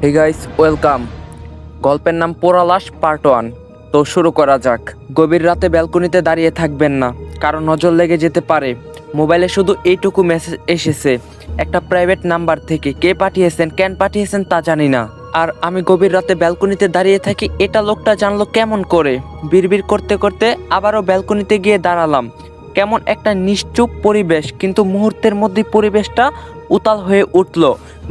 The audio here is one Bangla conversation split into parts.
Hey guys, welcome. গল্পের নাম পোড়া লাশ পার্ট 1। তো শুরু করা যাক। গভীর রাতে ব্যালকনিতে দাঁড়িয়ে থাকবেন না, কারণ নজর লেগে যেতে পারে। মোবাইলে শুধু এইটুকু মেসেজ এসেছে, একটা প্রাইভেট নাম্বার থেকে। কে পাঠিয়েছেন, কেন পাঠিয়েছেন তা জানি না। আর আমি গভীর রাতে ব্যালকনিতে দাঁড়িয়ে থাকি, এটা লোকটা জানলো কেমন করে? বিড়বিড় করতে করতে আবারও ব্যালকনিতে গিয়ে দাঁড়ালাম। কেমন একটা নিশ্চুপ পরিবেশ, কিন্তু মুহূর্তের মধ্যে পরিবেশটা উতাল হয়ে উঠল।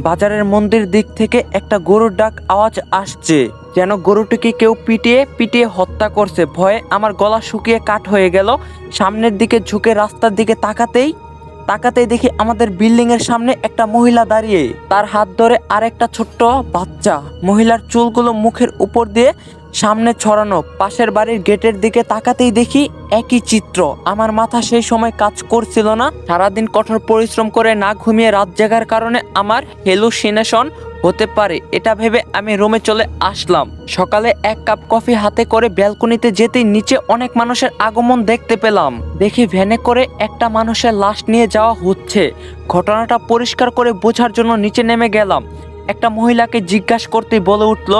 বাজারের মন্দির দিক থেকে একটা গরুর ডাক আওয়াজ আসছে, যেন গরুটিকে কেউ পিটিয়ে পিটিয়ে হত্যা করছে। ভয়ে আমার গলা শুকিয়ে কাঠ হয়ে গেল। সামনের দিকে ঝুঁকে রাস্তার দিকে তাকাতেই দেখি আমাদের বিল্ডিং এর সামনে একটা মহিলা দাঁড়িয়ে, তার হাত ধরে আরেকটা ছোট্ট বাচ্চা। মহিলার চুলগুলো মুখের উপর দিয়ে সামনে ছড়ানো। পাশের বাড়ির গেটের দিকে তাকাতেই দেখি একই চিত্র। আমার মাথা সেই সময় কাজ করছিল না। সারাদিন কঠোর পরিশ্রম করে না ঘুমিয়ে রাত জাগার কারণে আমার হেলুসিনেশন হতে পারে, এটা ভেবে আমি রুমে চলে আসলাম। সকালে এক কাপ কফি হাতে করে ব্যালকনিতে যেতেই নিচে অনেক মানুষের আগমন দেখতে পেলাম। দেখি ভ্যানে করে একটা মানুষের লাশ নিয়ে যাওয়া হচ্ছে। ঘটনাটা পরিষ্কার করে বোঝার জন্য নিচে নেমে গেলাম। একটা মহিলাকে জিজ্ঞাসা করতেই বলে উঠল,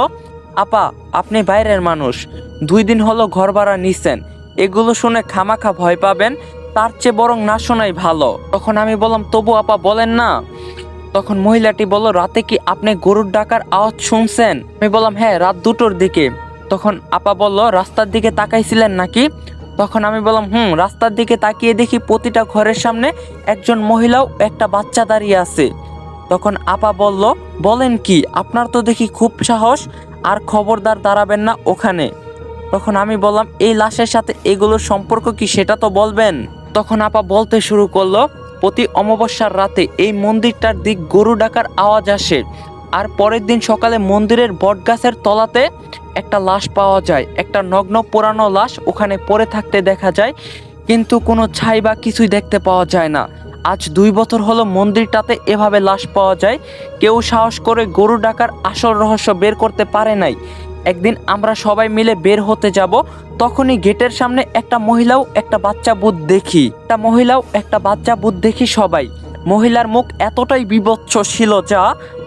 আপা, আপনি বাইরের মানুষ, 2 দিন হলো ঘর ভাড়া নিছেন, এগুলো শুনে খামাখা ভয় পাবেন, তার চেয়ে বরং না শোনাই ভালো। তখন আমি বললাম, তবু আপা বলেন না। তখন মহিলাটি বলল, রাতে কি আপনি গরুর ডাকার আওয়াজ শুনছেন? আমি বললাম, হ্যাঁ, রাত 2টোর দিকে। তখন আপা বলল, রাস্তার দিকে তাকাইছিলেন নাকি? তখন আমি বললাম, রাস্তার দিকে তাকিয়ে দেখি প্রতিটা ঘরের সামনে একজন মহিলাও একটা বাচ্চা দাঁড়িয়ে আছে। তখন আপা বলল, বলেন কি, আপনার তো দেখি খুব সাহস, আর খবরদার দাঁড়াবেন না ওখানে। তখন আমি বললাম, এই লাশের সাথে এগুলোর সম্পর্ক কি সেটা তো বলবেন। তখন আপা বলতে শুরু করলো, প্রতি অমাবস্যার রাতে এই মন্দিরটার দিক গরু ডাকার আওয়াজ আসে। আর পরের দিন সকালে মন্দিরের বটগাছের তলাতে একটা লাশ পাওয়া যায়। একটা নগ্ন পোড়ানো লাশ ওখানে পড়ে থাকতে দেখা যায়, কিন্তু কোনো ছাই বা কিছুই দেখতে পাওয়া যায় না। আজ 2 বছর হলো মন্দিরটাতে এভাবে লাশ পাওয়া যায়। কেউ সাহস করে গরু ডাকার আসল রহস্য বের করতে পারে নাই। একদিন আমরা সবাই মিলে বের হতে যাব, তখনই গেটের সামনে একটা মহিলাও একটা বাচ্চা ভূত দেখি সবাই। মহিলার মুখ এতটাই বিভৎস ছিল যা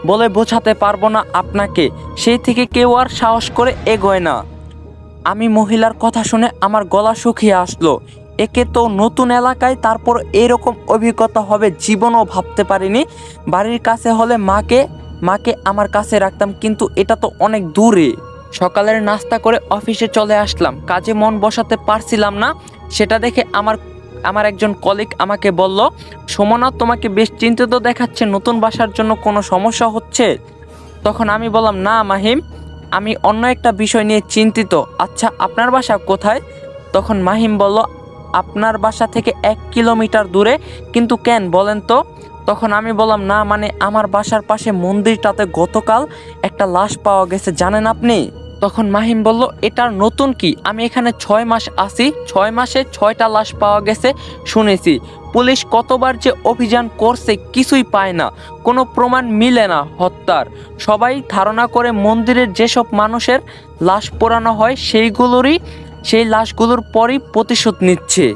বলে বোঝাতে পারবো না আপনাকে। সেই থেকে কেউ আর সাহস করে এগোয় না। আমি মহিলার কথা শুনে আমার গলা শুকিয়ে আসলো। একে তো নতুন এলাকায়, তারপর এরকম অভিজ্ঞতা হবে জীবনও ভাবতে পারিনি। বাড়ির কাছে হলে মাকে আমার কাছে রাখতাম, কিন্তু এটা তো অনেক দূরে। সকালের নাস্তা করে অফিসে চলে আসলাম। কাজে মন বসাতে পারছিলাম না। সেটা দেখে আমার একজন কলিগ আমাকে বলল, সুমনা, তোমাকে বেশ চিন্তিত দেখাচ্ছে, নতুন বাসার জন্য কোনো সমস্যা হচ্ছে? তখন আমি বললাম, না মাহিম, আমি অন্য একটা বিষয় নিয়ে চিন্তিত। আচ্ছা, আপনার বাসা কোথায়? তখন মাহিম বলল, আপনার বাসা থেকে 1 কিলোমিটার দূরে। কিন্তু কেন বলেন তো? তখন আমি বললাম, না মানে আমার বাসার পাশে মন্দিরটাতে গতকাল একটা লাশ পাওয়া গেছে, জানেন আপনি? তখন মাহিম বলল, এটার নতুন কি? আমি এখানে 6 মাস আছি, 6 মাসে 6টা লাশ পাওয়া গেছে শুনেছি। পুলিশ কতবার যে অভিযান করছে, কিছুই পায় না, কোনো প্রমাণ মিলে না হত্যার। সবাই ধারণা করে মন্দিরের যেসব মানুষের লাশ পোড়ানো হয় সেই লাশগুলোর পরই প্রতিশোধ নিচ্ছে।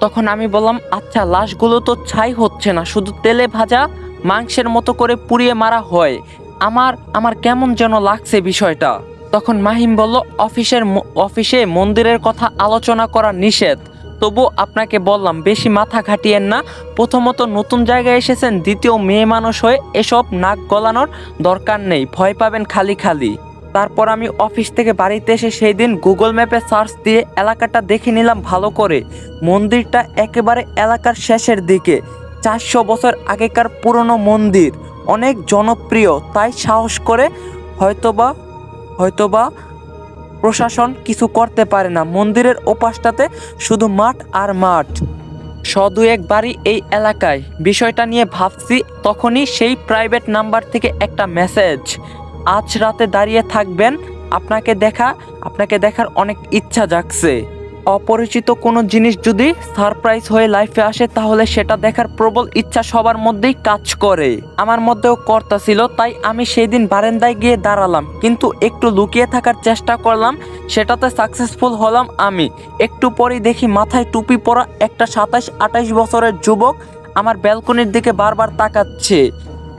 তখন আমি বললাম, আচ্ছা, লাশগুলো তো ছাই হচ্ছে না, শুধু তেলে ভাজা মাংসের মতো করে পুড়িয়ে মারা হয়। আমার কেমন যেন লাগছে বিষয়টা। তখন মাহিম বলল, অফিসে মন্দিরের কথা আলোচনা করা নিষেধ, তবু আপনাকে বললাম বেশি মাথা ঘাটিয়েন না। প্রথমত নতুন জায়গায় এসেছেন, দ্বিতীয় মেয়ে মানুষ হয়ে এসব নাক গলানোর দরকার নেই, ভয় পাবেন খালি খালি। তারপর আমি অফিস থেকে বাড়িতে এসে সেই দিন গুগল ম্যাপে সার্চ দিয়ে এলাকাটা দেখে নিলাম ভালো করে। মন্দিরটা একেবারে এলাকার শেষের দিকে। 400 বছর আগেকার পুরনো মন্দির, অনেক জনপ্রিয়, তাই সাহস করে হয়তোবা প্রশাসন কিছু করতে পারে না। মন্দিরের ওপাশটাতে শুধু মাঠ আর মাঠ, 100-2 বাড়ি এই এলাকায়। বিষয়টা নিয়ে ভাবছি, তখনই সেই প্রাইভেট নাম্বার থেকে একটা মেসেজ, আজ রাতে দাঁড়িয়ে থাকবেন, আপনাকে দেখার অনেক ইচ্ছা জাগছে। অপরিচিত কোনো জিনিস যদি সারপ্রাইজ হয়ে লাইফে আসে, তাহলে সেটা দেখার প্রবল ইচ্ছা সবার মধ্যেই কাজ করে। আমার মধ্যেও কর্তা ছিল, তাই আমি সেই দিন বারান্দায় গিয়ে দাঁড়ালাম, কিন্তু একটু লুকিয়ে থাকার চেষ্টা করলাম, সেটাতে সাকসেসফুল হলাম আমি। একটু পরেই দেখি মাথায় টুপি পরা একটা 27-28 বছরের যুবক আমার ব্যালকনির দিকে বারবার তাকাচ্ছে।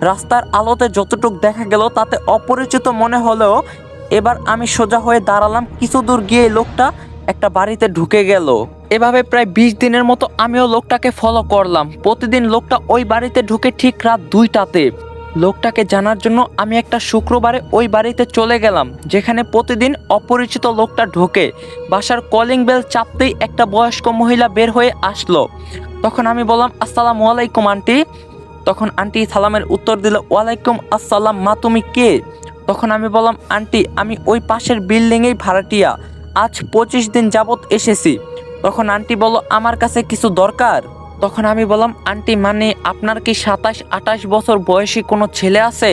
রাস্তার আলোতে যতটুক দেখা গেল তাতে অপরিচিত মনে হলেও এবার আমি সোজা হয়ে দাঁড়ালাম। কিছু দূর গিয়ে লোকটা একটা বাড়িতে ঢুকে গেল। এভাবে প্রায় 20 দিনের মতো আমিও লোকটাকে ফলো করলাম। প্রতিদিন লোকটা ওই বাড়িতে ঢুকে ঠিক রাত 2টাতে। লোকটাকে জানার জন্য আমি একটা শুক্রবারে ওই বাড়িতে চলে গেলাম, যেখানে প্রতিদিন অপরিচিত লোকটা ঢোকে। বাসার কলিং বেল চাপতেই একটা বয়স্ক মহিলা বের হয়ে আসলো। তখন আমি বললাম, আসসালামু আলাইকুম আন্টি। তখন আন্টি সালামের উত্তর দিল, ওয়ালাইকুম আসসালাম, মা তুমি কে? তখন আমি বললাম, আন্টি আমি ওই পাশের বিল্ডিংয়েই ভাড়াটিয়া, আজ 25 দিন যাবত এসেছি। তখন আন্টি বলল, আমার কাছে কিছু দরকার। তখন আমি বললাম, আন্টি মানে আপনার কি 27-28 বছর বয়সী কোনো ছেলে আছে?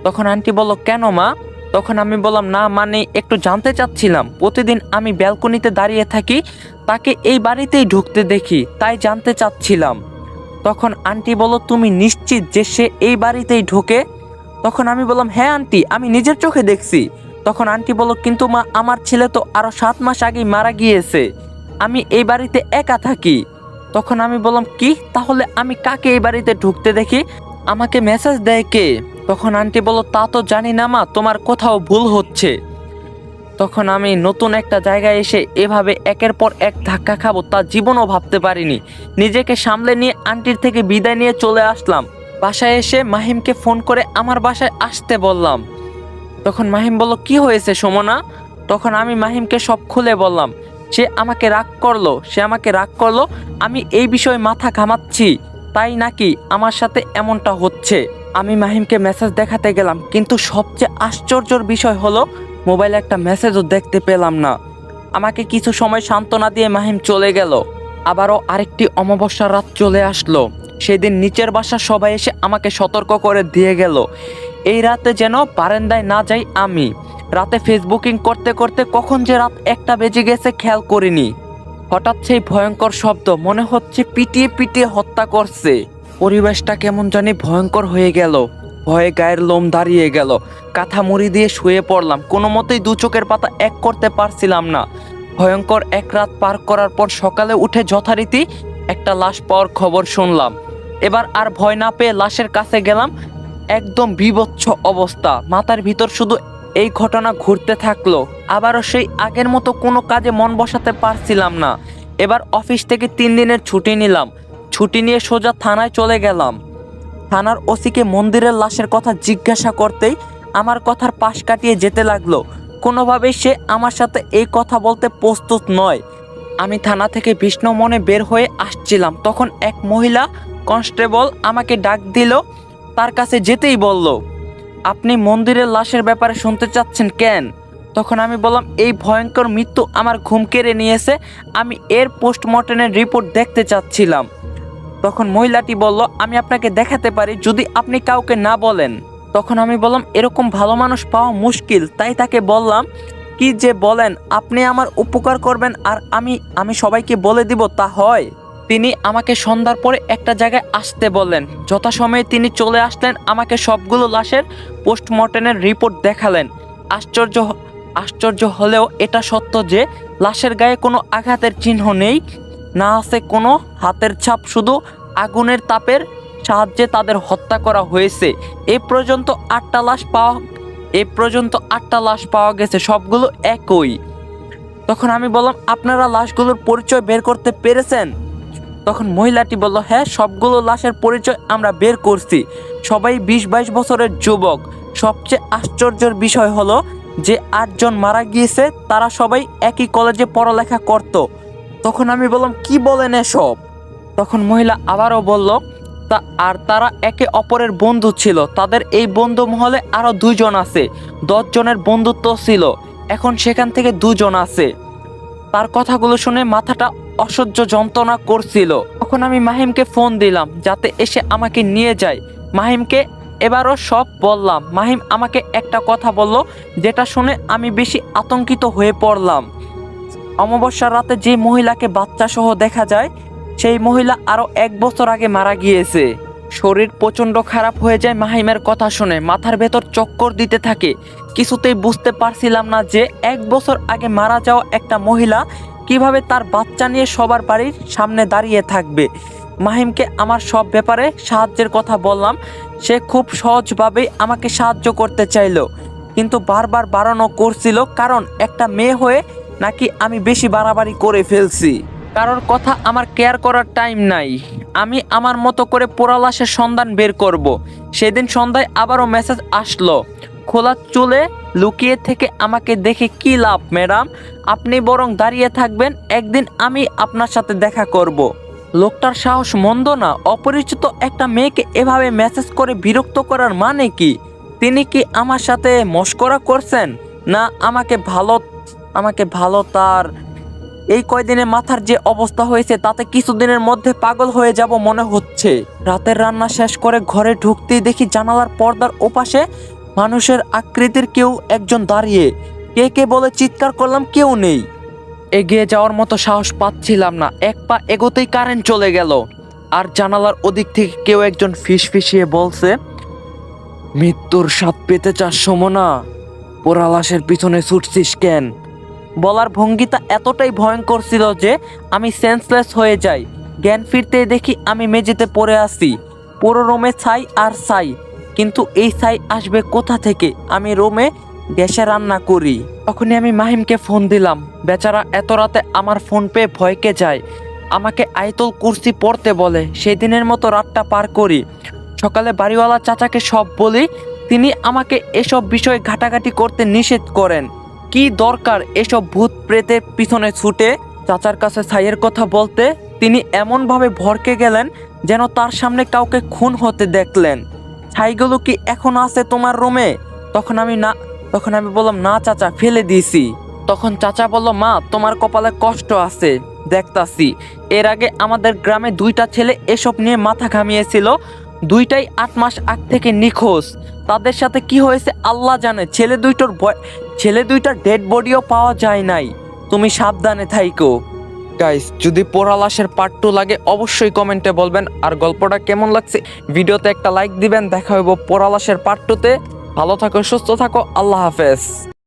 তখন আন্টি বলল, কেন মা? তখন আমি বললাম, না মানে একটু জানতে চাচ্ছিলাম, প্রতিদিন আমি ব্যালকনিতে দাঁড়িয়ে থাকি, তাকে এই বাড়িতেই ঢুকতে দেখি, তাই জানতে চাচ্ছিলাম। তখন আন্টি বলল, তুমি নিশ্চিত যে সে এই বাড়িতেই ঢোকে? তখন আমি বললাম, হ্যাঁ আন্টি আমি নিজের চোখে দেখছি। তখন আন্টি বলল, কিন্তু মা আমার ছেলে তো আরো 7 মাস আগেই মারা গিয়েছে, আমি এই বাড়িতে একা থাকি। তখন আমি বললাম, কি তাহলে আমি কাকে এই বাড়িতে ঢুকতে দেখি? আমাকে মেসেজ দেয় কে? তখন আন্টি বলল, তা তো জানি না মা, তোমার কোথাও ভুল হচ্ছে। তখন আমি নতুন একটা জায়গায় এসে এভাবে একের পর এক ধাক্কা খাবো তা জীবনও ভাবতে পারিনি। নিজেকে সামলে নিয়ে আন্টির থেকে বিদায় নিয়ে চলে আসলাম। বাসায় এসে মাহিমকে ফোন করে আমার বাসায় আসতে বললাম। তখন মাহিম বলল, কি হয়েছে সুমনা? তখন আমি মাহিমকে সব খুলে বললাম। সে আমাকে রাগ করলো, আমি এই বিষয়ে মাথা ঘামাচ্ছি, তাই নাকি আমার সাথে এমনটা হচ্ছে। আমি মাহিমকে মেসেজ দেখাতে গেলাম, কিন্তু সবচেয়ে আশ্চর্যের বিষয় হলো মোবাইলে একটা মেসেজও দেখতে পেলাম না। আমাকে কিছু সময় সান্ত্বনা দিয়ে মাহিম চলে গেল। আবারও আরেকটি অমাবস্যার রাত চলে আসলো। সেদিন নিচের বাসার সবাই এসে আমাকে সতর্ক করে দিয়ে গেল এই রাতে যেন বারান্দায় না যাই আমি। রাতে ফেসবুকিং করতে করতে কখন যে রাত 1টা বেজে গেছে খেয়াল করিনি। হঠাৎ সেই ভয়ঙ্কর শব্দ, মনে হচ্ছে পিটিয়ে পিটিয়ে হত্যা করছে। পরিবেশটা কেমন জানি ভয়ঙ্কর হয়ে গেল। ভয়ে গায়ের লোম দাঁড়িয়ে গেল। কাঁথা মুড়ি দিয়ে শুয়ে পড়লাম। কোনো মতেই দু চোখের পাতা এক করতে পারছিলাম না। ভয়ঙ্কর এক রাত পার করার পর সকালে উঠে যথারীতি একটা লাশ পাওয়ার খবর শুনলাম। এবার আর ভয় না পেয়ে লাশের কাছে গেলাম। একদম বীভৎস অবস্থা, মাথার ভিতর শুধু এই ঘটনা ঘুরতে থাকলো। আবারও সেই আগের মতো কোনো কাজে মন বসাতে পারছিলাম না। এবার অফিস থেকে 3 দিনের ছুটি নিলাম। ছুটি নিয়ে সোজা থানায় চলে গেলাম। থানার ওসিকে মন্দিরের লাশের কথা জিজ্ঞাসা করতেই আমার কথার পাশ কাটিয়ে যেতে লাগলো। কোনোভাবেই সে আমার সাথে এই কথা বলতে প্রস্তুত নয়। আমি থানা থেকে বিষণ্ণ মনে বের হয়ে আসছিলাম, তখন এক মহিলা কনস্টেবল আমাকে ডাক দিল, তার কাছে যেতেই বলল, আপনি মন্দিরের লাশের ব্যাপারে শুনতে চাচ্ছেন কেন? তখন আমি বললাম, এই ভয়ঙ্কর মৃত্যু আমার ঘুম কেড়ে নিয়েছে, আমি এর পোস্টমর্টমের রিপোর্ট দেখতে চাচ্ছিলাম। তখন মহিলাটি বলল, আমি আপনাকে দেখাতে পারি যদি আপনি কাউকে না বলেন। তখন আমি বললাম, এরকম ভালো মানুষ পাওয়া মুশকিল, তাই তাকে বললাম, কি যে বলেন, আপনি আমার উপকার করবেন আর আমি সবাইকে বলে দিব, তা হয়? তিনি আমাকে সন্ধ্যার পরে একটা জায়গায় আসতে বললেন। যথাসময়ে তিনি চলে আসলেন, আমাকে সবগুলো লাশের পোস্টমর্টমের রিপোর্ট দেখালেন। আশ্চর্য হলেও এটা সত্য যে লাশের গায়ে কোনো আঘাতের চিহ্ন নেই, না আছে কোনো হাতের ছাপ, শুধু আগুনের তাপের সাহায্যে তাদের হত্যা করা হয়েছে। এ পর্যন্ত 8টা লাশ পাওয়া গেছে, সবগুলো একই। তখন আমি বললাম, আপনারা লাশগুলোর পরিচয় বের করতে পেরেছেন? তখন মহিলাটি বলল, হ্যাঁ সবগুলো লাশের পরিচয় আমরা বের করছি, সবাই 20-22 বছরের যুবক। সবচেয়ে আশ্চর্যের বিষয় হলো যে 8 জন মারা গিয়েছে তারা সবাই একই কলেজে পড়ালেখা করত। তখন আমি বললাম, কি বলেন এসব? তখন মহিলা আবারও বলল, তারা একে অপরের বন্ধু ছিল, তাদের এই বন্ধু মহলে আরো 2 জন আছে, 10 জনের বন্ধুত্ব ছিল, এখন সেখান থেকে 2 জন আছে। তার কথাগুলো শুনে মাথাটা অসহ্য যন্ত্রণা করছিল। তখন আমি মাহিমকে ফোন দিলাম যাতে এসে আমাকে নিয়ে যায়। মাহিমকে এবারও সব বললাম। মাহিম আমাকে একটা কথা বলল, যেটা শুনে আমি বেশি আতঙ্কিত হয়ে পড়লাম। অমাবস্যার রাতে যে মহিলাকে বাচ্চা সহ দেখা যায়, সেই মহিলা আরো 1 বছর আগে মারা গিয়েছে। শরীর প্রচণ্ড খারাপ হয়ে যায় মাহিমের কথা শুনে, মাথার ভেতর চক্কর দিতে থাকে। কিছুতেই বুঝতে পারছিলাম না যে 1 বছর আগে মারা যাওয়া একটা মহিলা কিভাবে তার বাচ্চা নিয়ে সবার বাড়ির সামনে দাঁড়িয়ে থাকবে। মাহিমকে আমার সব ব্যাপারে সাহায্যের কথা বললাম। সে খুব সহজভাবেই আমাকে সাহায্য করতে চাইলো, কিন্তু বারবার বারণও করছিল, কারণ একটা মেয়ে হয়ে নাকি আমি বেশি বাড়াবাড়ি করে ফেলছি। কারোর কথা আমার কেয়ার করার টাইম নাই। আমি আমার মতো করে পোড়া লাশের সন্ধান বের করব। সেদিন সন্ধ্যায় আবারও মেসেজ আসলো, খোলা চুলে লুকিয়ে থেকে আমাকে দেখে কি লাভ ম্যাডাম, আপনি বরং দাঁড়িয়ে থাকবেন, একদিন আমি আপনার সাথে দেখা করব। লোকটার সাহস মন্দ না। অপরিচিত একটা মেয়েকে এভাবে মেসেজ করে বিরক্ত করার মানে কি? তিনি কি আমার সাথে মশকরা করছেন, না আমাকে ভালো তার এই কয়দিনে মাথার যে অবস্থা হয়েছে তাতে কিছুদিনের মধ্যে পাগল হয়ে যাব মনে হচ্ছে। রাতের রান্না শেষ করে ঘরে ঢুকতেই দেখি জানালার পর্দার ওপাশে মানুষের আকৃতির কেউ একজন দাঁড়িয়ে। কে কে বলে চিৎকার করলাম, কেউ নেই। এগিয়ে যাওয়ার মতো সাহস পাচ্ছিলাম না। এক পা এগোতেই কারেন্ট চলে গেল, আর জানালার ওদিক থেকে কেউ একজন ফিসফিসিয়ে বলছে, মৃত্যুর স্বাদ পেতে চাস সুমনা? পোড়া লাশের পিছনে ছুটছিস কেন? বলার ভঙ্গিটা এতটাই ভয়ঙ্কর ছিল যে আমি সেন্সলেস হয়ে যাই। জ্ঞান ফিরতে দেখি আমি মেঝেতে পড়ে আছি। পুরো রুমে ছাই আর ছাই, কিন্তু এই ছাই আসবে কোথা থেকে? আমি রুমে গ্যাসে রান্না করি। তখনই আমি মাহিমকে ফোন দিলাম। বেচারা এত রাতে আমার ফোন পেয়ে ভয়কে যায়। আমাকে আয়াতুল কুরসি পড়তে বলে। সেই দিনের মতো রাতটা পার করি। সকালে বাড়িওয়ালা চাচাকে সব বলি। তিনি আমাকে এসব বিষয়ে ঘাটাঘাটি করতে নিষেধ করেন। কি দরকার এসব ভূত প্রেতের পিছনে ছুটে? চাচার কাছে ছাইয়ের কথা বলতে তিনি এমনভাবে ভরকে গেলেন যেন তার সামনে কাউকে খুন হতে দেখলেন। ছাইগুলো কি এখন আছে তোমার রুমে? তখন আমি বললাম, না চাচা, ফেলে দিয়েছি। তখন চাচা বলল, মা, তোমার কপালে কষ্ট আছে, দেখতাছি। এর আগে আমাদের গ্রামে 2টা ছেলে এসব নিয়ে মাথা ঘামিয়েছিল। 2টাই 8 মাস আগ থেকে নিখোঁজ। তাদের সাথে কি হয়েছে আল্লাহ জানে। ছেলে দুইটার ডেড বডিও পাওয়া যায় নাই। তুমি সাবধানে থাইকো। গাইস, যদি পোড়া লাশের পার্ট 2 লাগে অবশ্যই কমেন্টে বলবেন। আর গল্পটা কেমন লাগছে ভিডিওতে একটা লাইক দিবেন। দেখা হইব পোড়া লাশের পার্ট 2-তে। ভালো থাকো, সুস্থ থাকো, আল্লাহ হাফেজ।